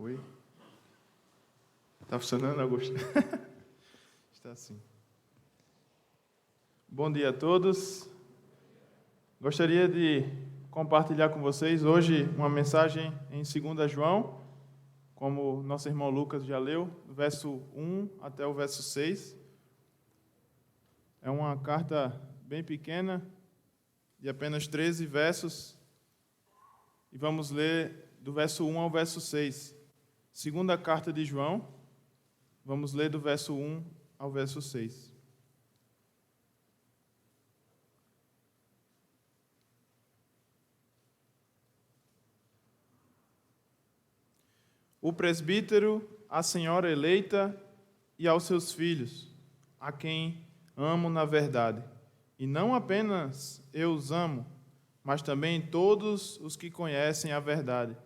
Oi? Está funcionando, Augusto? Está assim. Bom dia a todos. Gostaria de compartilhar com vocês hoje uma mensagem em 2 João, como nosso irmão Lucas já leu, do verso 1 até o verso 6. É uma carta bem pequena, de apenas 13 versos, e vamos ler do verso 1 ao verso 6. Segunda carta de João, vamos ler do verso 1 ao verso 6. O presbítero, a senhora eleita e aos seus filhos, a quem amo na verdade. E não apenas eu os amo, mas também todos os que conhecem a verdade,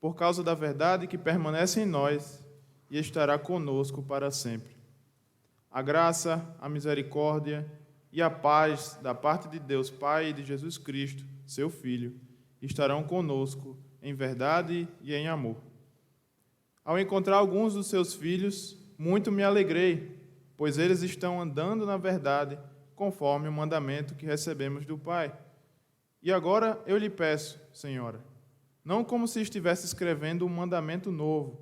por causa da verdade que permanece em nós e estará conosco para sempre. A graça, a misericórdia e a paz da parte de Deus Pai e de Jesus Cristo, seu Filho, estarão conosco em verdade e em amor. Ao encontrar alguns dos seus filhos, muito me alegrei, pois eles estão andando na verdade, conforme o mandamento que recebemos do Pai. E agora eu lhe peço, Senhora, não como se estivesse escrevendo um mandamento novo,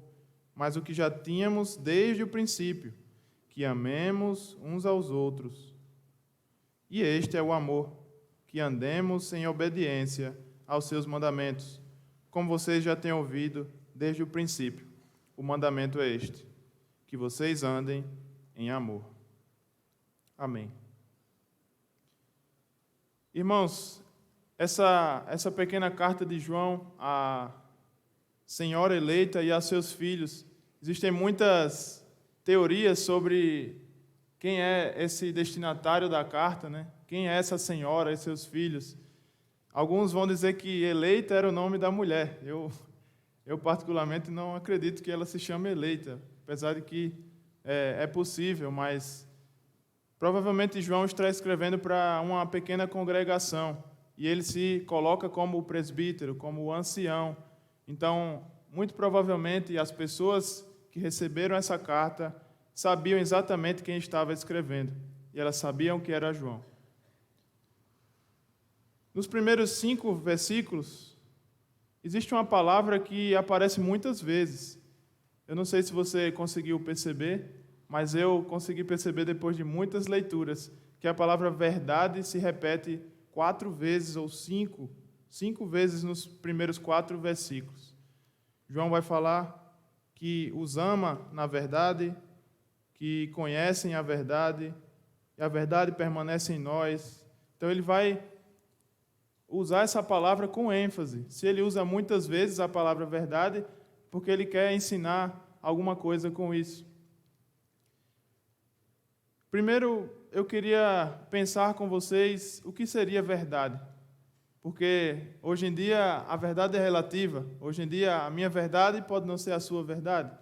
mas o que já tínhamos desde o princípio, que amemos uns aos outros. E este é o amor, que andemos em obediência aos seus mandamentos, como vocês já têm ouvido desde o princípio. O mandamento é este, que vocês andem em amor. Amém. Irmãos, essa pequena carta de João à senhora eleita e a seus filhos, existem muitas teorias sobre quem é esse destinatário da carta, né? Quem é essa senhora e seus filhos. Alguns vão dizer que eleita era o nome da mulher. Eu particularmente não acredito que ela se chame eleita, apesar de que é possível, mas provavelmente João está escrevendo para uma pequena congregação e ele se coloca como o presbítero, como o ancião. Então, muito provavelmente as pessoas que receberam essa carta sabiam exatamente quem estava escrevendo e elas sabiam que era João. Nos primeiros 5 versículos, existe uma palavra que aparece muitas vezes. Eu não sei se você conseguiu perceber, mas eu consegui perceber depois de muitas leituras que a palavra verdade se repete 4 vezes ou 5 vezes nos primeiros 4 versículos. João vai falar que os ama na verdade, que conhecem a verdade, e a verdade permanece em nós. Então ele vai usar essa palavra com ênfase. Se ele usa muitas vezes a palavra verdade, porque ele quer ensinar alguma coisa com isso. Primeiro, eu queria pensar com vocês o que seria verdade. Porque hoje em dia a verdade é relativa. Hoje em dia a minha verdade pode não ser a sua verdade.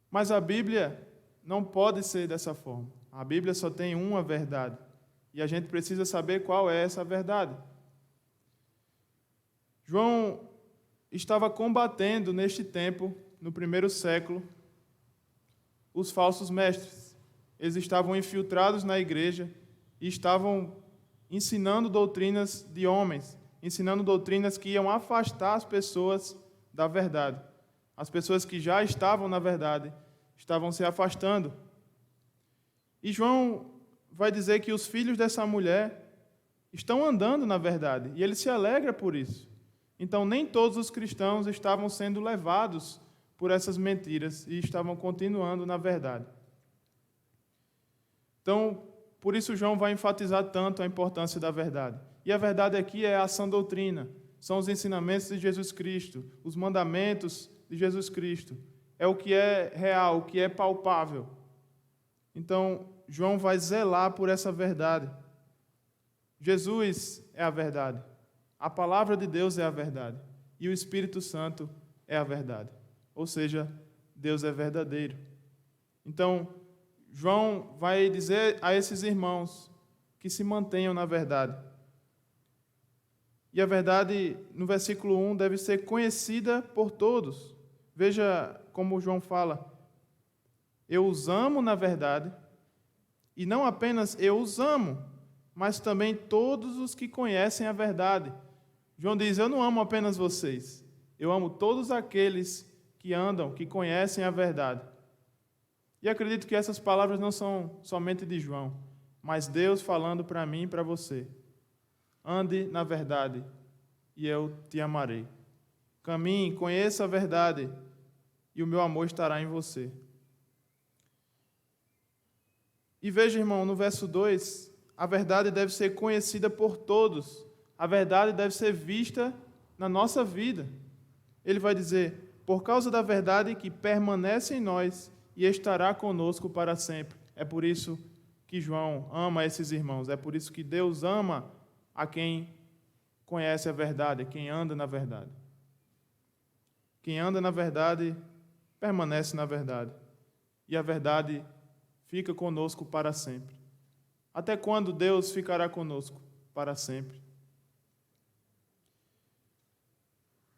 Mas a Bíblia não pode ser dessa forma. A Bíblia só tem uma verdade. E a gente precisa saber qual é essa verdade. João estava combatendo neste tempo, no primeiro século, os falsos mestres. Eles estavam infiltrados na igreja e estavam ensinando doutrinas de homens, ensinando doutrinas que iam afastar as pessoas da verdade. As pessoas que já estavam na verdade estavam se afastando. E João vai dizer que os filhos dessa mulher estão andando na verdade, e ele se alegra por isso. Então, nem todos os cristãos estavam sendo levados por essas mentiras e estavam continuando na verdade. Então, por isso João vai enfatizar tanto a importância da verdade. E a verdade aqui é a sã doutrina, são os ensinamentos de Jesus Cristo, os mandamentos de Jesus Cristo. É o que é real, o que é palpável. Então, João vai zelar por essa verdade. Jesus é a verdade. A palavra de Deus é a verdade. E o Espírito Santo é a verdade. Ou seja, Deus é verdadeiro. Então, João vai dizer a esses irmãos que se mantenham na verdade. E a verdade, no versículo 1, deve ser conhecida por todos. Veja como João fala: eu os amo na verdade, e não apenas eu os amo, mas também todos os que conhecem a verdade. João diz: eu não amo apenas vocês, eu amo todos aqueles que andam, que conhecem a verdade. E acredito que essas palavras não são somente de João, mas Deus falando para mim e para você. Ande na verdade, e eu te amarei. Caminhe, conheça a verdade, e o meu amor estará em você. E veja, irmão, no verso 2, a verdade deve ser conhecida por todos. A verdade deve ser vista na nossa vida. Ele vai dizer: por causa da verdade que permanece em nós e estará conosco para sempre. É por isso que João ama esses irmãos. É por isso que Deus ama a quem conhece a verdade, a quem anda na verdade. Quem anda na verdade permanece na verdade. E a verdade fica conosco para sempre. Até quando Deus ficará conosco? Para sempre.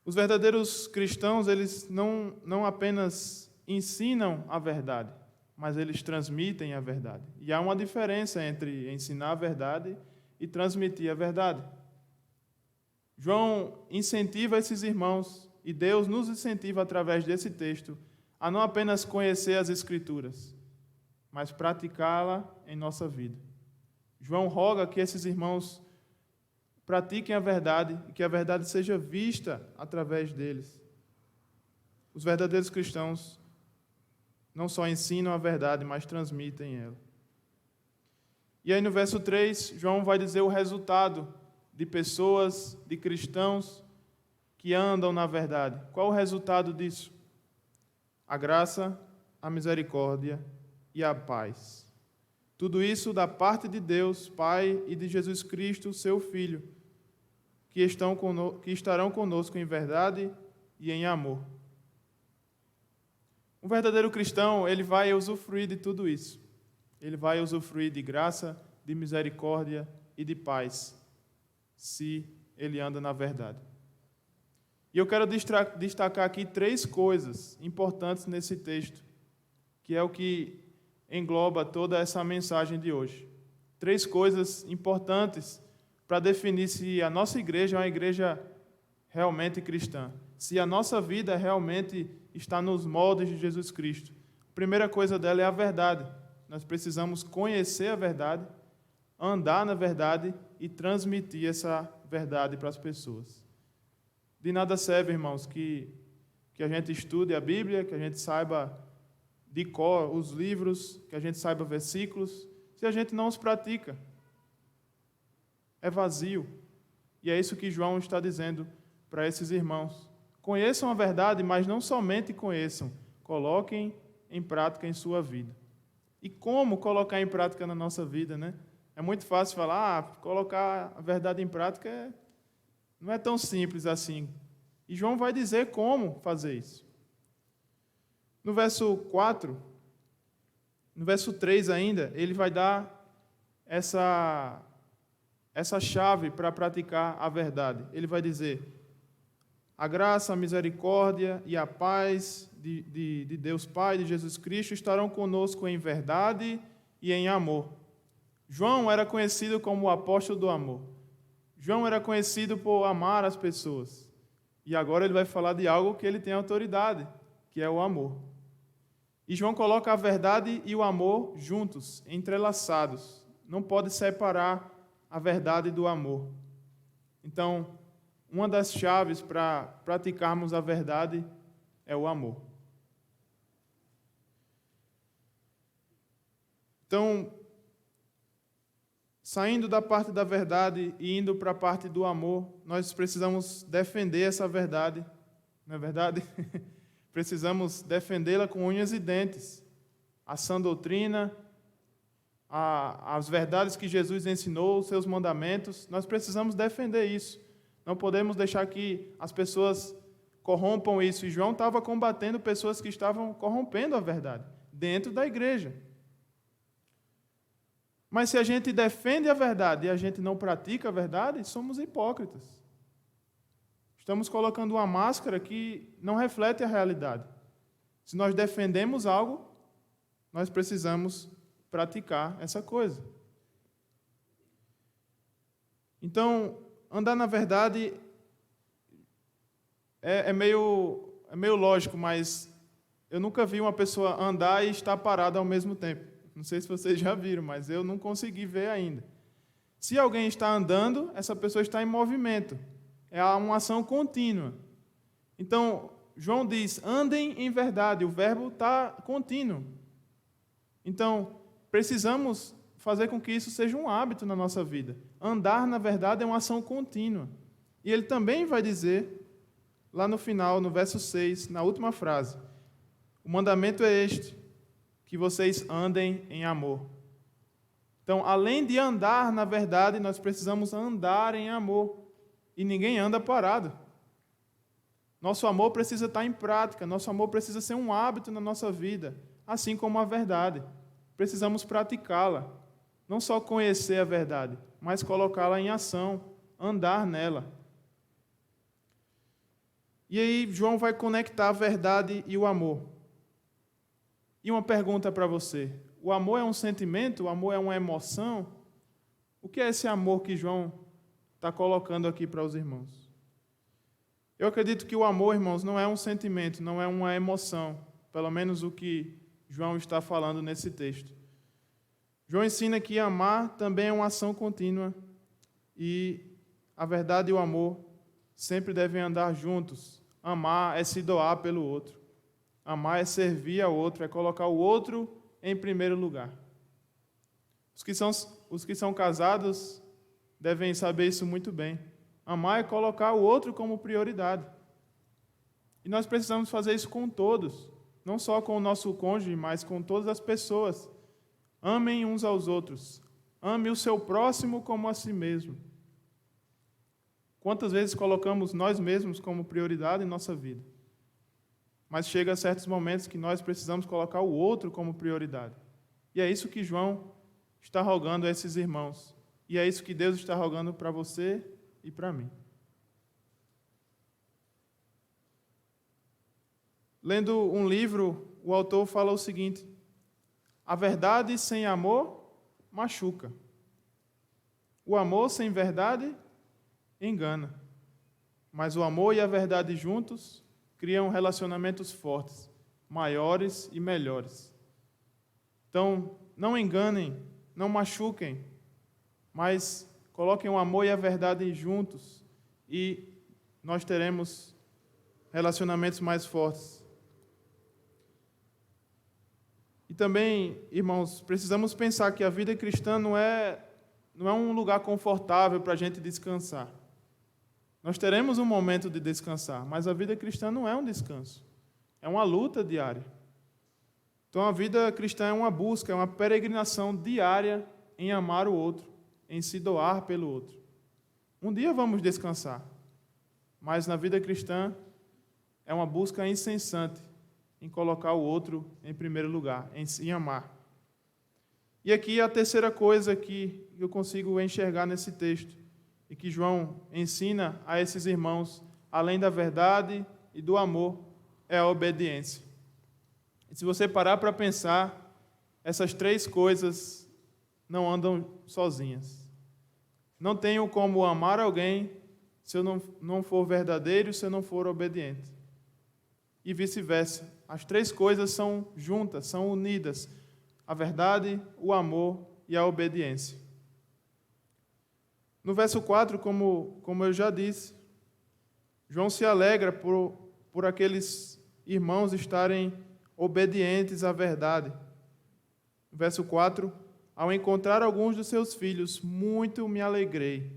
Os verdadeiros cristãos, eles não apenas ensinam a verdade, mas eles transmitem a verdade. E há uma diferença entre ensinar a verdade e transmitir a verdade. João incentiva esses irmãos, e Deus nos incentiva através desse texto, a não apenas conhecer as Escrituras, mas praticá-la em nossa vida. João roga que esses irmãos pratiquem a verdade e que a verdade seja vista através deles. Os verdadeiros cristãos não só ensinam a verdade, mas transmitem ela. E aí no verso 3, João vai dizer o resultado de pessoas, de cristãos que andam na verdade. Qual o resultado disso? A graça, a misericórdia e a paz. Tudo isso da parte de Deus, Pai, e de Jesus Cristo, seu Filho, que estarão conosco em verdade e em amor. Um verdadeiro cristão, ele vai usufruir de tudo isso. Ele vai usufruir de graça, de misericórdia e de paz, se ele anda na verdade. E eu quero destacar aqui 3 coisas importantes nesse texto, que é o que engloba toda essa mensagem de hoje. 3 coisas importantes para definir se a nossa igreja é uma igreja realmente cristã, se a nossa vida realmente está nos moldes de Jesus Cristo. A primeira coisa dela é a verdade. Nós precisamos conhecer a verdade, andar na verdade e transmitir essa verdade para as pessoas. De nada serve, irmãos, que a gente estude a Bíblia, que a gente saiba de cor os livros, que a gente saiba versículos, se a gente não os pratica. É vazio. E é isso que João está dizendo para esses irmãos. Conheçam a verdade, mas não somente conheçam, coloquem em prática em sua vida. E como colocar em prática na nossa vida, né? É muito fácil falar, colocar a verdade em prática não é tão simples assim. E João vai dizer como fazer isso. No verso 4, no verso 3 ainda, ele vai dar essa chave para praticar a verdade. Ele vai dizer: a graça, a misericórdia e a paz de Deus Pai, de Jesus Cristo, estarão conosco em verdade e em amor. João era conhecido como o apóstolo do amor. João era conhecido por amar as pessoas. E agora ele vai falar de algo que ele tem autoridade, que é o amor. E João coloca a verdade e o amor juntos, entrelaçados. Não pode separar a verdade do amor. Então, uma das chaves para praticarmos a verdade é o amor. Então, saindo da parte da verdade e indo para a parte do amor, nós precisamos defender essa verdade, não é verdade? Precisamos defendê-la com unhas e dentes. A sã doutrina, as verdades que Jesus ensinou, os seus mandamentos, nós precisamos defender isso. Não podemos deixar que as pessoas corrompam isso. E João estava combatendo pessoas que estavam corrompendo a verdade dentro da igreja. Mas se a gente defende a verdade e a gente não pratica a verdade, somos hipócritas. estamos colocando uma máscara que não reflete a realidade. Se nós defendemos algo, nós precisamos praticar essa coisa. Então, andar na verdade é meio lógico, mas eu nunca vi uma pessoa andar e estar parada ao mesmo tempo. Não sei se vocês já viram, mas eu não consegui ver ainda. Se alguém está andando, essa pessoa está em movimento. É uma ação contínua. Então, João diz, andem em verdade. O verbo está contínuo. Então, precisamos fazer com que isso seja um hábito na nossa vida. Andar, na verdade, é uma ação contínua. E ele também vai dizer, lá no final, no verso 6, na última frase, o mandamento é este, que vocês andem em amor. Então, além de andar, na verdade, nós precisamos andar em amor. E ninguém anda parado. Nosso amor precisa estar em prática, nosso amor precisa ser um hábito na nossa vida, assim como a verdade. Precisamos praticá-la. Não só conhecer a verdade, mas colocá-la em ação, andar nela. E aí, João vai conectar a verdade e o amor. E uma pergunta para você: o amor é um sentimento? O amor é uma emoção? O que é esse amor que João está colocando aqui para os irmãos? Eu acredito que o amor, irmãos, não é um sentimento, não é uma emoção, pelo menos o que João está falando nesse texto. João ensina que amar também é uma ação contínua e a verdade e o amor sempre devem andar juntos. Amar é se doar pelo outro. Amar é servir ao outro, é colocar o outro em primeiro lugar. Os que são casados devem saber isso muito bem. Amar é colocar o outro como prioridade. E nós precisamos fazer isso com todos, não só com o nosso cônjuge, mas com todas as pessoas. Amem uns aos outros. Ame o seu próximo como a si mesmo. Quantas vezes colocamos nós mesmos como prioridade em nossa vida? Mas chega a certos momentos que nós precisamos colocar o outro como prioridade. E é isso que João está rogando a esses irmãos. E é isso que Deus está rogando para você e para mim. Lendo um livro, o autor fala o seguinte: a verdade sem amor machuca. O amor sem verdade engana. Mas o amor e a verdade juntos criam relacionamentos fortes, maiores e melhores. Então, não enganem, não machuquem, mas coloquem o amor e a verdade juntos e nós teremos relacionamentos mais fortes. E também, irmãos, precisamos pensar que a vida cristã não é um lugar confortável para a gente descansar. Nós teremos um momento de descansar, mas a vida cristã não é um descanso. É uma luta diária. Então, a vida cristã é uma busca, é uma peregrinação diária em amar o outro, em se doar pelo outro. Um dia vamos descansar, mas na vida cristã é uma busca incessante em colocar o outro em primeiro lugar, em amar. E aqui a terceira coisa que eu consigo enxergar nesse texto e que João ensina a esses irmãos, além da verdade e do amor, é a obediência. E se você parar para pensar, essas três coisas não andam sozinhas. Não tenho como amar alguém se eu não for verdadeiro, se eu não for obediente. E vice-versa. As três coisas são juntas, são unidas. A verdade, o amor e a obediência. No verso 4, como eu já disse, João se alegra por aqueles irmãos estarem obedientes à verdade. No verso 4, ao encontrar alguns dos seus filhos, muito me alegrei,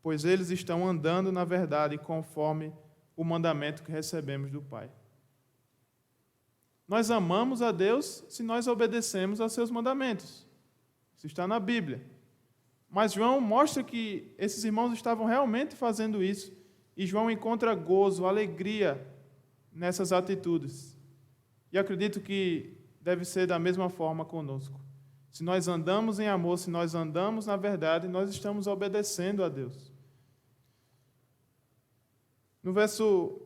pois eles estão andando na verdade conforme o mandamento que recebemos do Pai. Nós amamos a Deus se nós obedecemos aos seus mandamentos. Isso está na Bíblia. Mas João mostra que esses irmãos estavam realmente fazendo isso. E João encontra gozo, alegria nessas atitudes. E acredito que deve ser da mesma forma conosco. Se nós andamos em amor, se nós andamos na verdade, nós estamos obedecendo a Deus. No verso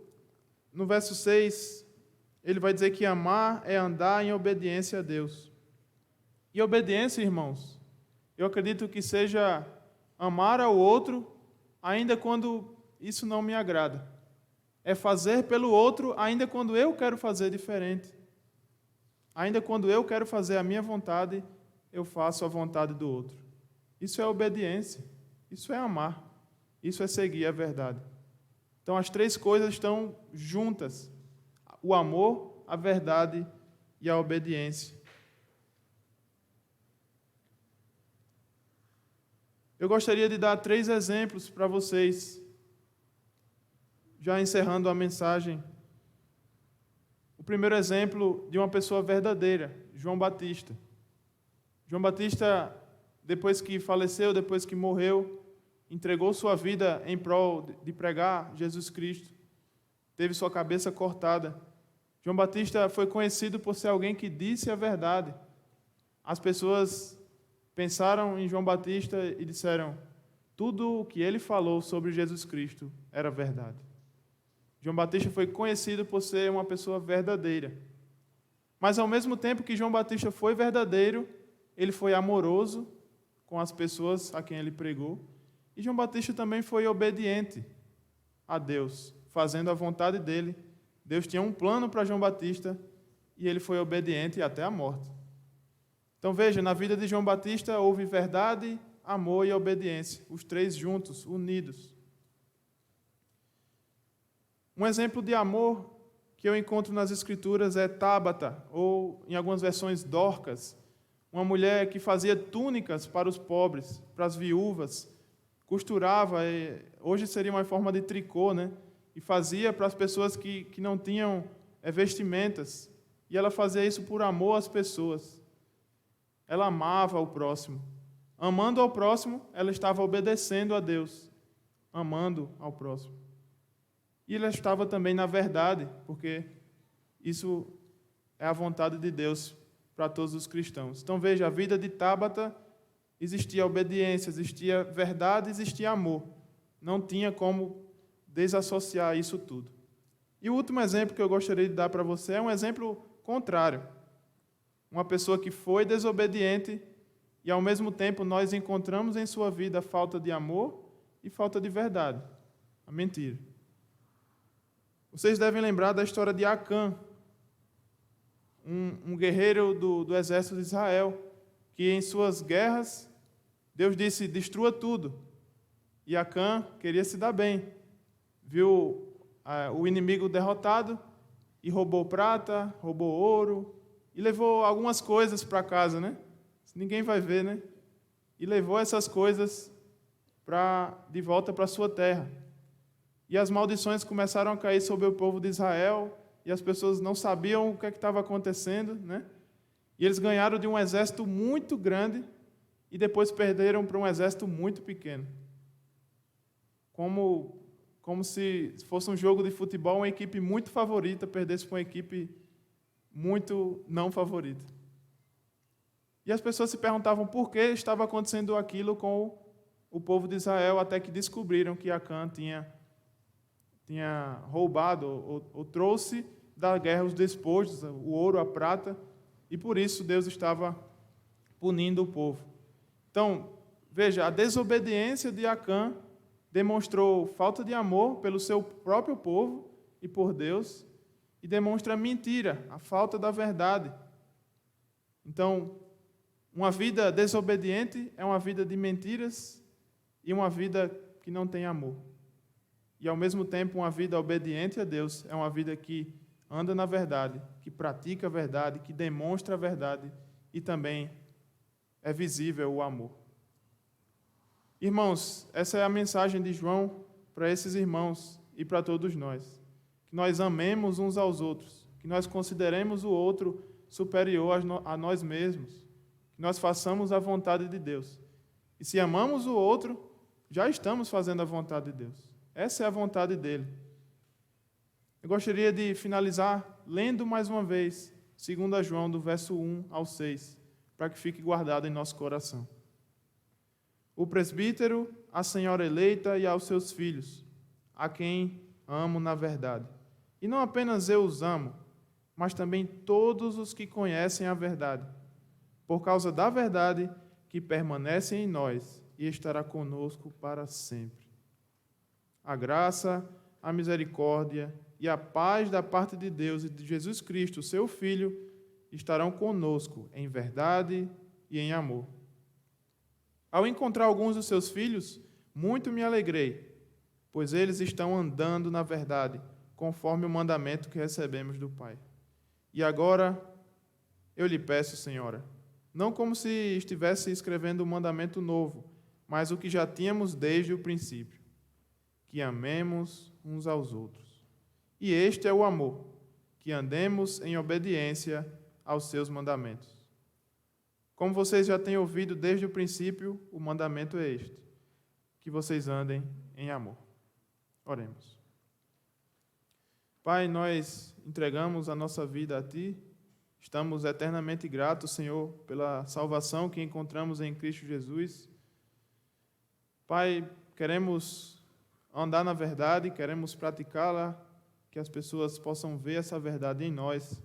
6, ele vai dizer que amar é andar em obediência a Deus. E obediência, irmãos, eu acredito que seja amar ao outro, ainda quando isso não me agrada. É fazer pelo outro, ainda quando eu quero fazer diferente. Ainda quando eu quero fazer a minha vontade, eu faço a vontade do outro. Isso é obediência. Isso é amar. Isso é seguir a verdade. Então, as três coisas estão juntas: o amor, a verdade e a obediência. Eu gostaria de dar 3 exemplos para vocês, já encerrando a mensagem. O primeiro exemplo de uma pessoa verdadeira, João Batista. João Batista, depois que faleceu, depois que morreu, entregou sua vida em prol de pregar Jesus Cristo. Teve sua cabeça cortada. João Batista foi conhecido por ser alguém que disse a verdade. As pessoas pensaram em João Batista e disseram: tudo o que ele falou sobre Jesus Cristo era verdade. João Batista foi conhecido por ser uma pessoa verdadeira. Mas, ao mesmo tempo que João Batista foi verdadeiro, ele foi amoroso com as pessoas a quem ele pregou. E João Batista também foi obediente a Deus, fazendo a vontade dele. Deus tinha um plano para João Batista e ele foi obediente até a morte. Então veja, na vida de João Batista houve verdade, amor e obediência, os três juntos, unidos. Um exemplo de amor que eu encontro nas Escrituras é Tábata, ou em algumas versões Dorcas, uma mulher que fazia túnicas para os pobres, para as viúvas, costurava, hoje seria uma forma de tricô, né? E fazia para as pessoas que não tinham vestimentas. E ela fazia isso por amor às pessoas. Ela amava o próximo. Amando ao próximo, ela estava obedecendo a Deus. Amando ao próximo. E ela estava também na verdade, porque isso é a vontade de Deus para todos os cristãos. Então veja, a vida de Tábata existia obediência, existia verdade, existia amor. Não tinha como desassociar isso tudo. E o último exemplo que eu gostaria de dar para você é um exemplo contrário. Uma pessoa que foi desobediente e, ao mesmo tempo, nós encontramos em sua vida falta de amor e falta de verdade. A mentira. Vocês devem lembrar da história de Acã, um guerreiro do exército de Israel, que em suas guerras, Deus disse: destrua tudo. E Acã queria se dar bem. Viu o inimigo derrotado e roubou prata, roubou ouro e levou algumas coisas para casa, né? Ninguém vai ver, né? E levou essas coisas de volta para sua terra. E as maldições começaram a cair sobre o povo de Israel e as pessoas não sabiam o que estava acontecendo, né? E eles ganharam de um exército muito grande e depois perderam para um exército muito pequeno. Como se fosse um jogo de futebol, uma equipe muito favorita perdesse para uma equipe muito não favorita. E as pessoas se perguntavam por que estava acontecendo aquilo com o povo de Israel, até que descobriram que Acã tinha roubado ou trouxe da guerra os despojos, o ouro, a prata, e por isso Deus estava punindo o povo. Então, veja, a desobediência de Acã demonstrou falta de amor pelo seu próprio povo e por Deus, e demonstra mentira, a falta da verdade. Então, uma vida desobediente é uma vida de mentiras e uma vida que não tem amor. E, ao mesmo tempo, uma vida obediente a Deus é uma vida que anda na verdade, que pratica a verdade, que demonstra a verdade e também é visível o amor. Irmãos, essa é a mensagem de João para esses irmãos e para todos nós. Que nós amemos uns aos outros, que nós consideremos o outro superior a nós mesmos, que nós façamos a vontade de Deus. E se amamos o outro, já estamos fazendo a vontade de Deus. Essa é a vontade dele. Eu gostaria de finalizar lendo mais uma vez 2 João, do verso 1 ao 6, para que fique guardado em nosso coração. O presbítero, a senhora eleita e aos seus filhos, a quem amo na verdade. E não apenas eu os amo, mas também todos os que conhecem a verdade, por causa da verdade que permanece em nós e estará conosco para sempre. A graça, a misericórdia e a paz da parte de Deus e de Jesus Cristo, seu Filho, estarão conosco em verdade e em amor. Ao encontrar alguns dos seus filhos, muito me alegrei, pois eles estão andando na verdade, conforme o mandamento que recebemos do Pai. E agora eu lhe peço, Senhora, não como se estivesse escrevendo um mandamento novo, mas o que já tínhamos desde o princípio, que amemos uns aos outros. E este é o amor, que andemos em obediência aos seus mandamentos. Como vocês já têm ouvido desde o princípio, o mandamento é este, que vocês andem em amor. Oremos. Pai, nós entregamos a nossa vida a Ti, estamos eternamente gratos, Senhor, pela salvação que encontramos em Cristo Jesus. Pai, queremos andar na verdade, queremos praticá-la, que as pessoas possam ver essa verdade em nós.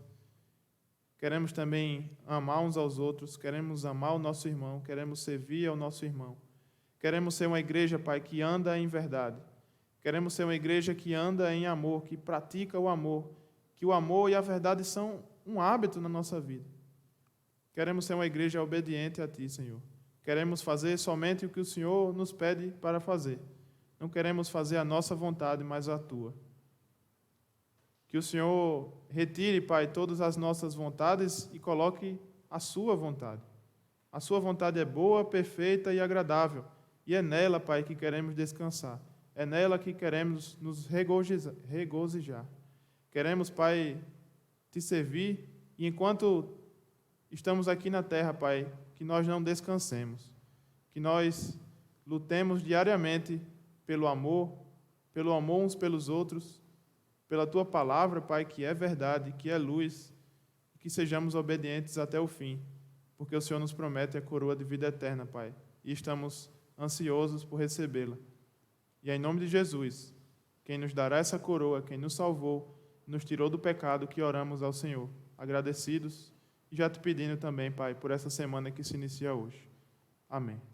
Queremos também amar uns aos outros, queremos amar o nosso irmão, queremos servir ao nosso irmão. Queremos ser uma igreja, Pai, que anda em verdade. Queremos ser uma igreja que anda em amor, que pratica o amor, que o amor e a verdade são um hábito na nossa vida. Queremos ser uma igreja obediente a Ti, Senhor. Queremos fazer somente o que o Senhor nos pede para fazer. Não queremos fazer a nossa vontade, mas a Tua. Que o Senhor retire, Pai, todas as nossas vontades e coloque a Sua vontade. A Sua vontade é boa, perfeita e agradável. E é nela, Pai, que queremos descansar. É nela que queremos nos regozijar. Queremos, Pai, Te servir e enquanto estamos aqui na terra, Pai, que nós não descansemos. Que nós lutemos diariamente pelo amor uns pelos outros, pela Tua palavra, Pai, que é verdade, que é luz, que sejamos obedientes até o fim, porque o Senhor nos promete a coroa de vida eterna, Pai, e estamos ansiosos por recebê-la. E é em nome de Jesus, quem nos dará essa coroa, quem nos salvou, nos tirou do pecado, que oramos ao Senhor, agradecidos, e já Te pedindo também, Pai, por essa semana que se inicia hoje. Amém.